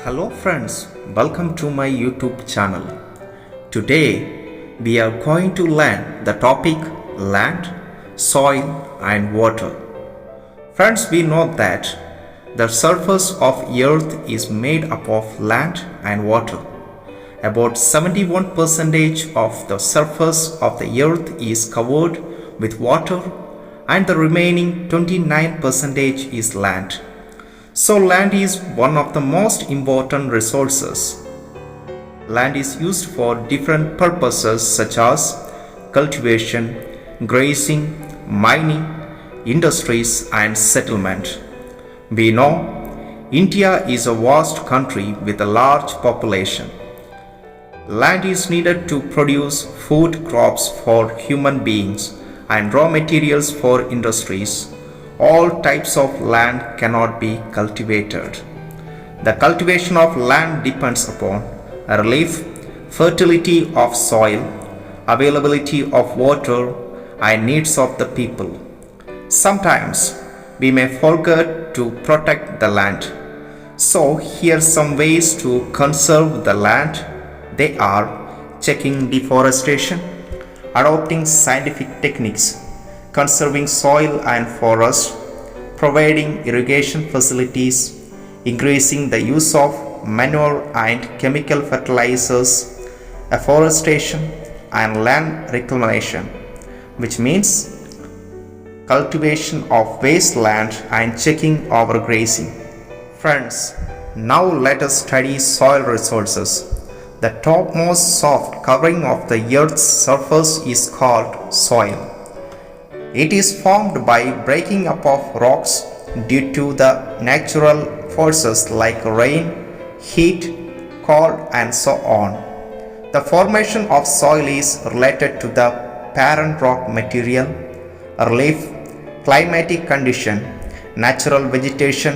Hello friends, welcome to my YouTube channel. Today we are going to learn the topic land, soil and water. Friends, we know that the surface of earth is made up of land and water. About 71% of the surface of the earth is covered with water and the remaining 29% is land. So land is one of the most important resources. Land is used for different purposes such as cultivation, grazing, mining, industries and settlement. We know India is a vast country with a large population. Land is needed to produce food crops for human beings and raw materials for industries. All types of land cannot be cultivated. The cultivation of land depends upon relief, fertility of soil, availability of water, and needs of the people. Sometimes we may forget to protect the land. So here some ways to conserve the land. They are checking deforestation, adopting scientific techniques, conserving soil and forest, providing irrigation facilities, increasing the use of manure and chemical fertilizers, afforestation and land reclamation, which means cultivation of wasteland and checking over grazing. Friends, now let us study soil resources. The topmost soft covering of the earth's surface is called soil. It is formed by breaking up of rocks due to the natural forces like rain, heat, cold and so on. The formation of soil is related to the parent rock material, relief, climatic condition, natural vegetation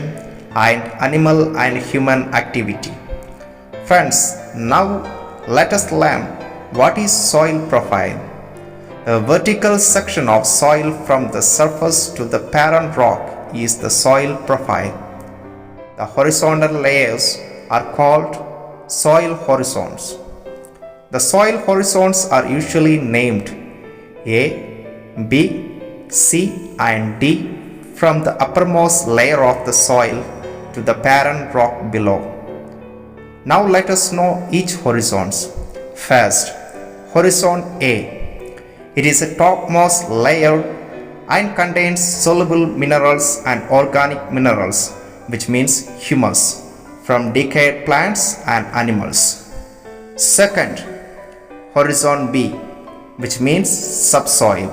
and animal and human activity. Friends, now let us learn what is soil profile. A vertical section of soil from the surface to the parent rock is the soil profile. The horizontal layers are called soil horizons. The soil horizons are usually named A, B, C and D from the uppermost layer of the soil to the parent rock below. Now let us know each horizons. First, horizon A. It is a topmost layer and contains soluble minerals and organic minerals, which means humus, from decayed plants and animals. Second, horizon B, which means subsoil.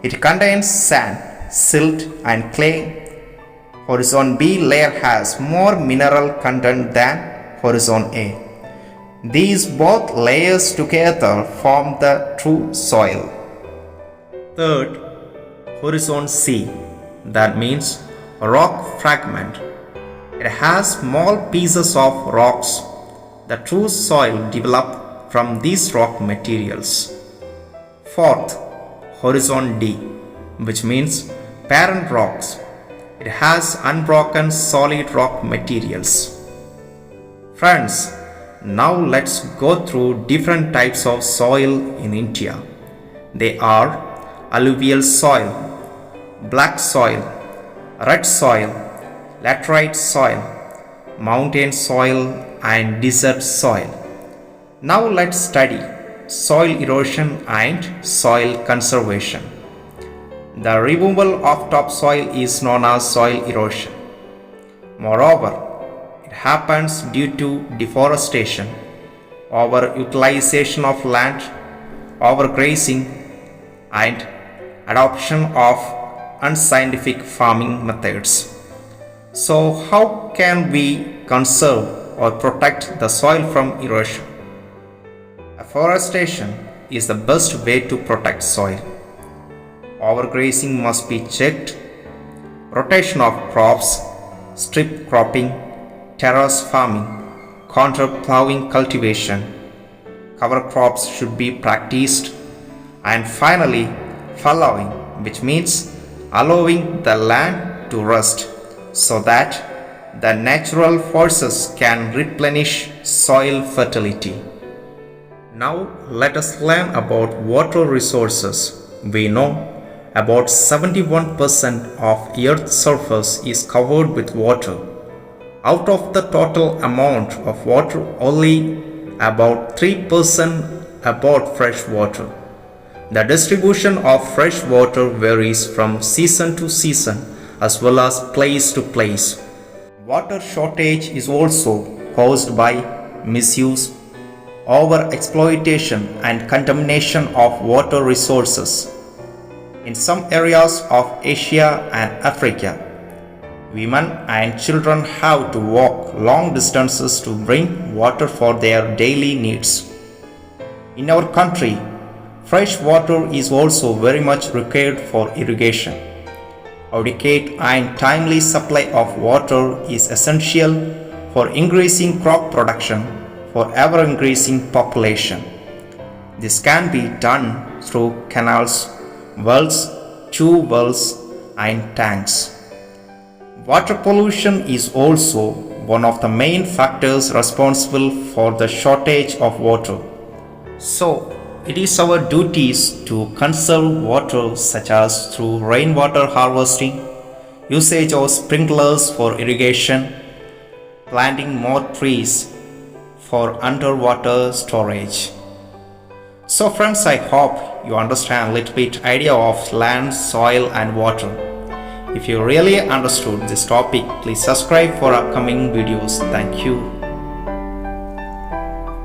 It contains sand, silt and clay. Horizon B layer has more mineral content than horizon A. These both layers together form the true soil. Third, horizon C, that means rock fragment. It has small pieces of rocks. The true soil developed from these rock materials. Fourth, horizon D, which means parent rocks. It has unbroken solid rock materials. Friends, now let's go through different types of soil in India. They are alluvial soil, black soil, red soil, laterite soil, mountain soil and desert soil. Now let's study soil erosion and soil conservation. The removal of topsoil is known as soil erosion. Moreover, it happens due to deforestation, overutilization of land, overgrazing, and adoption of unscientific farming methods. So, how can we conserve or protect the soil from erosion? Afforestation is the best way to protect soil. Overgrazing must be checked. Rotation of crops, strip cropping, terrace farming, contour plowing cultivation, cover crops should be practiced, and finally fallowing, which means allowing the land to rust so that the natural forces can replenish soil fertility. Now let us learn about water resources. We know about 71% of Earth's surface is covered with water. Out of the total amount of water, only about 3% about fresh water. The distribution of fresh water varies from season to season as well as place to place. Water shortage is also caused by misuse, overexploitation and contamination of water resources. In some areas of Asia and Africa, women and children have to walk long distances to bring water for their daily needs. In our country, fresh water is also very much required for irrigation. Adequate and timely supply of water is essential for increasing crop production for ever-increasing population. This can be done through canals, wells, tube wells, and tanks. Water pollution is also one of the main factors responsible for the shortage of water. So, it is our duties to conserve water such as through rainwater harvesting, usage of sprinklers for irrigation, planting more trees for underwater storage. So friends, I hope you understand a little bit idea of land, soil and water. If you really understood this topic, please subscribe for upcoming videos. Thank you.